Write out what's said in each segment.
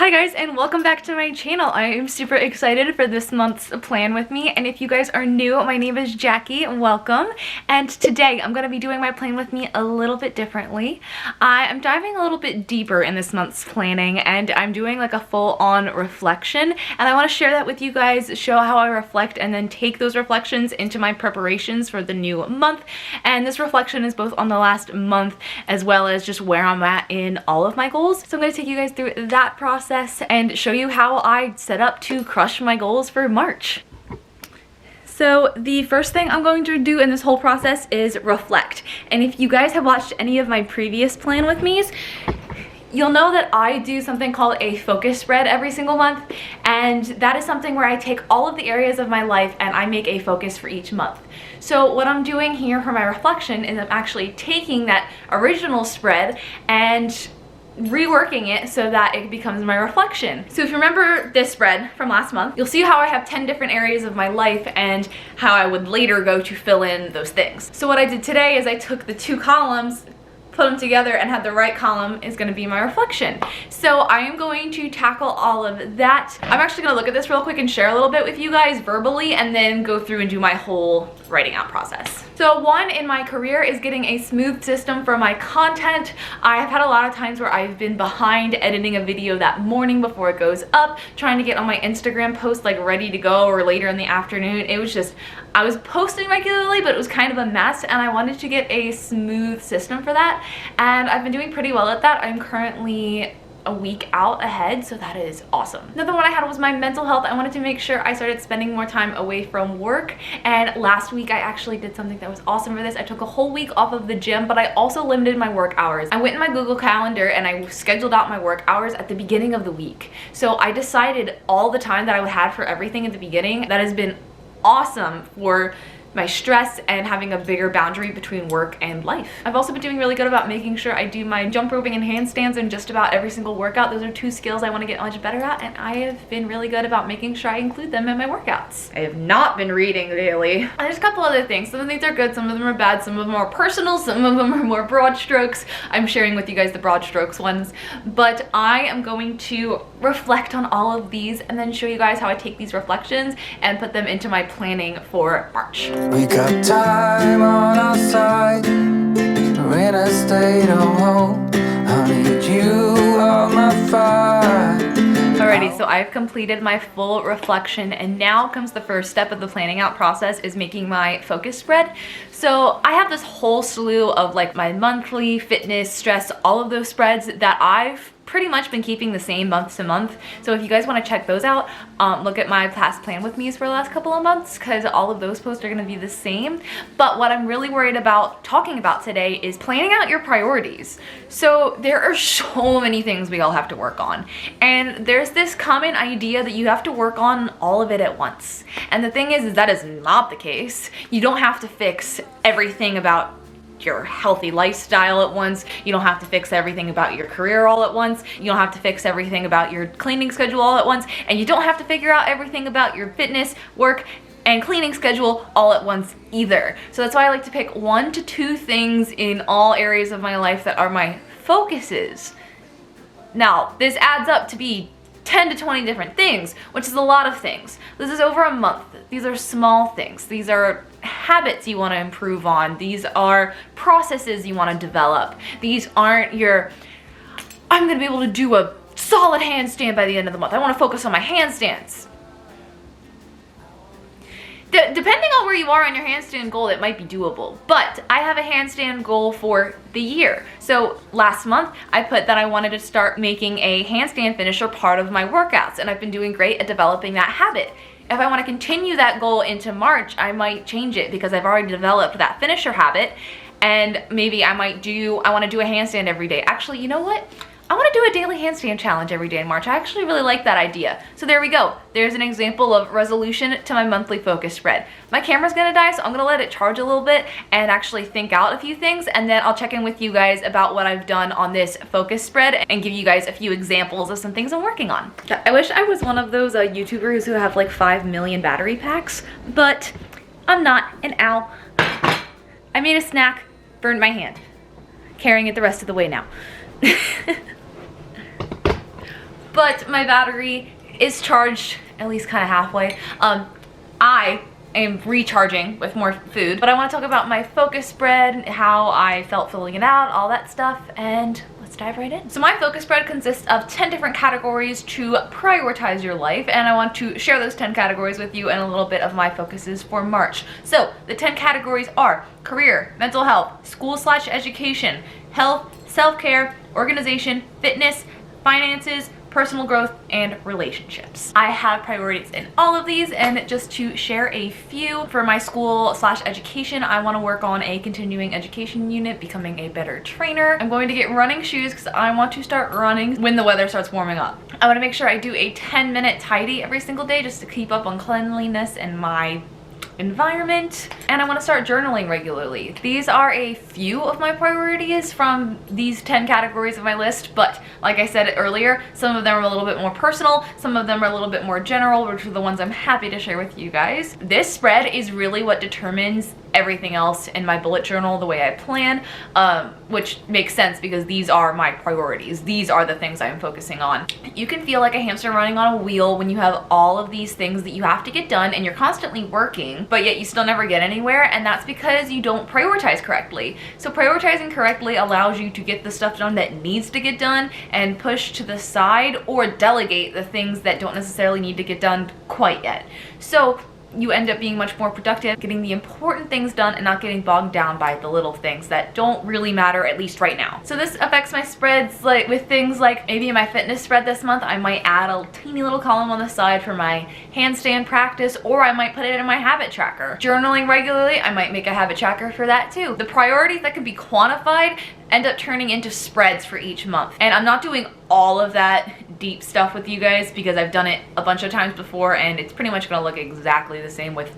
Hi guys, and welcome back to my channel. I am super excited for this month's plan with me, and if you guys are new, my name is Jackie. Welcome. And today I'm going to be doing my plan with me a little bit differently. I am diving a little bit deeper in this month's planning, and I'm doing like a full-on reflection, and I want to share that with you guys, show how I reflect, and then take those reflections into my preparations for the new month. And this reflection is both on the last month as well as just where I'm at in all of my goals. So I'm going to take you guys through that process and show you how I set up to crush my goals for March. So the first thing I'm going to do in this whole process is reflect. And if you guys have watched any of my previous plan with me's, you'll know that I do something called a focus spread every single month, and that is something where I take all of the areas of my life and I make a focus for each month. So what I'm doing here for my reflection is I'm actually taking that original spread and reworking it so that it becomes my reflection. So if you remember this spread from last month, you'll see how I have 10 different areas of my life and how I would later go to fill in those things. So what I did today is I took the two columns, put them together, and had the right column is going to be my reflection. So I am going to tackle all of that. I'm actually going to look at this real quick and share a little bit with you guys verbally, and then go through and do my whole writing out process. So one in my career is getting a smooth system for my content. I have had a lot of times where I've been behind editing a video that morning before it goes up, trying to get on my Instagram post like ready to go, or later in the afternoon. It was just, I was posting regularly, but it was kind of a mess, and I wanted to get a smooth system for that. And I've been doing pretty well at that. I'm currently a week out ahead, so that is awesome. Another one I had was my mental health. I wanted to make sure I started spending more time away from work, and last week I actually did something that was awesome for this. I took a whole week off of the gym, but I also limited my work hours. I went in my Google Calendar and I scheduled out my work hours at the beginning of the week. So I decided all the time that I would have for everything at the beginning. That has been awesome for my stress and having a bigger boundary between work and life. I've also been doing really good about making sure I do my jump roping and handstands in just about every single workout. Those are two skills I want to get much better at, and I have been really good about making sure I include them in my workouts. I have not been reading daily. And there's a couple other things. Some of these are good, some of them are bad, some of them are personal, some of them are more broad strokes. I'm sharing with you guys the broad strokes ones, but I am going to reflect on all of these and then show you guys how I take these reflections and put them into my planning for March. We got time on our side. We're in a state of home. I need you on my fire. Alrighty, so I've completed my full reflection, and now comes the first step of the planning out process, is making my focus spread. So I have this whole slew of like my monthly fitness, stress, all of those spreads that I've pretty much been keeping the same month to month. So if you guys want to check those out, look at my past plan with me's for the last couple of months, because all of those posts are going to be the same. But what I'm really worried about talking about today is planning out your priorities. So there are so many things we all have to work on, and there's this common idea that you have to work on all of it at once. And the thing is that is not the case. You don't have to fix everything about your healthy lifestyle at once. You don't have to fix everything about your career all at once. You don't have to fix everything about your cleaning schedule all at once. And you don't have to figure out everything about your fitness, work, and cleaning schedule all at once either. So that's why I like to pick 1 to 2 things in all areas of my life that are my focuses. Now, this adds up to be 10 to 20 different things, which is a lot of things. This is over a month. These are small things. These are habits you want to improve on. These are processes you want to develop. These aren't your, I'm going to be able to do a solid handstand by the end of the month. I want to focus on my handstands. Depending on where you are on your handstand goal, it might be doable, but I have a handstand goal for the year. So last month I put that I wanted to start making a handstand finisher part of my workouts, and I've been doing great at developing that habit. If I want to continue that goal into March, I might change it because I've already developed that finisher habit, and maybe I want to do a handstand every day. Actually, you know what? I want to do a daily handstand challenge every day in March. I actually really like that idea. So there we go. There's an example of resolution to my monthly focus spread. My camera's gonna die, so I'm gonna let it charge a little bit and actually think out a few things, and then I'll check in with you guys about what I've done on this focus spread and give you guys a few examples of some things I'm working on. I wish I was one of those YouTubers who have like 5 million battery packs, but I'm not, and ow. I made a snack, burned my hand. Carrying it the rest of the way now. but my battery is charged at least kind of halfway. I am recharging with more food, but I want to talk about my focus spread, how I felt filling it out, all that stuff, and let's dive right in. So my focus spread consists of 10 different categories to prioritize your life, and I want to share those 10 categories with you and a little bit of my focuses for March. So the 10 categories are career, mental health, school/education, health, self-care, organization, fitness, finances, personal growth, and relationships. I have priorities in all of these, and just to share a few, for my school/education, I want to work on a continuing education unit, becoming a better trainer. I'm going to get running shoes because I want to start running when the weather starts warming up. I want to make sure I do a 10-minute tidy every single day just to keep up on cleanliness and my environment, and I want to start journaling regularly. These are a few of my priorities from these 10 categories of my list, but like I said earlier, some of them are a little bit more personal, some of them are a little bit more general, which are the ones I'm happy to share with you guys. This spread is really what determines everything else in my bullet journal, the way I plan, which makes sense because these are my priorities. These are the things I'm focusing on. You can feel like a hamster running on a wheel when you have all of these things that you have to get done and you're constantly working, but yet you still never get anywhere, and that's because you don't prioritize correctly. So prioritizing correctly allows you to get the stuff done that needs to get done and push to the side or delegate the things that don't necessarily need to get done quite yet. So you end up being much more productive, getting the important things done and not getting bogged down by the little things that don't really matter, at least right now. So this affects my spreads, like with things like maybe in my fitness spread this month, I might add a teeny little column on the side for my handstand practice, or I might put it in my habit tracker. Journaling regularly, I might make a habit tracker for that too. The priorities that can be quantified end up turning into spreads for each month. And I'm not doing all of that deep stuff with you guys because I've done it a bunch of times before, and it's pretty much gonna look exactly the same with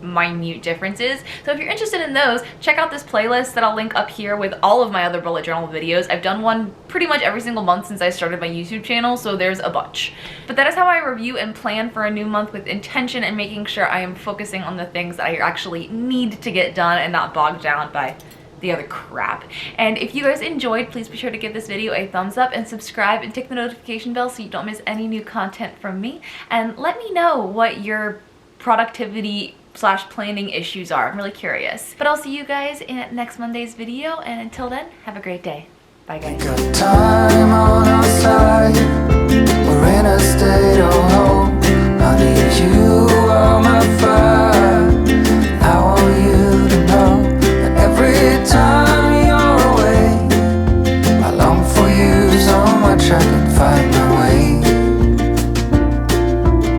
minute differences. So if you're interested in those, check out this playlist that I'll link up here with all of my other bullet journal videos. I've done one pretty much every single month since I started my YouTube channel, so there's a bunch. But that is how I review and plan for a new month, with intention and making sure I am focusing on the things that I actually need to get done and not bogged down by the other crap. And if you guys enjoyed, please be sure to give this video a thumbs up and subscribe and tick the notification bell so you don't miss any new content from me. And let me know what your productivity/planning issues are. I'm really curious. But I'll see you guys in next Monday's video, and until then, have a great day. Bye guys. Got time on our side. We're in a state of hope. I need you on my fire. I want you to know that every time you're away, I long for you so much I can find my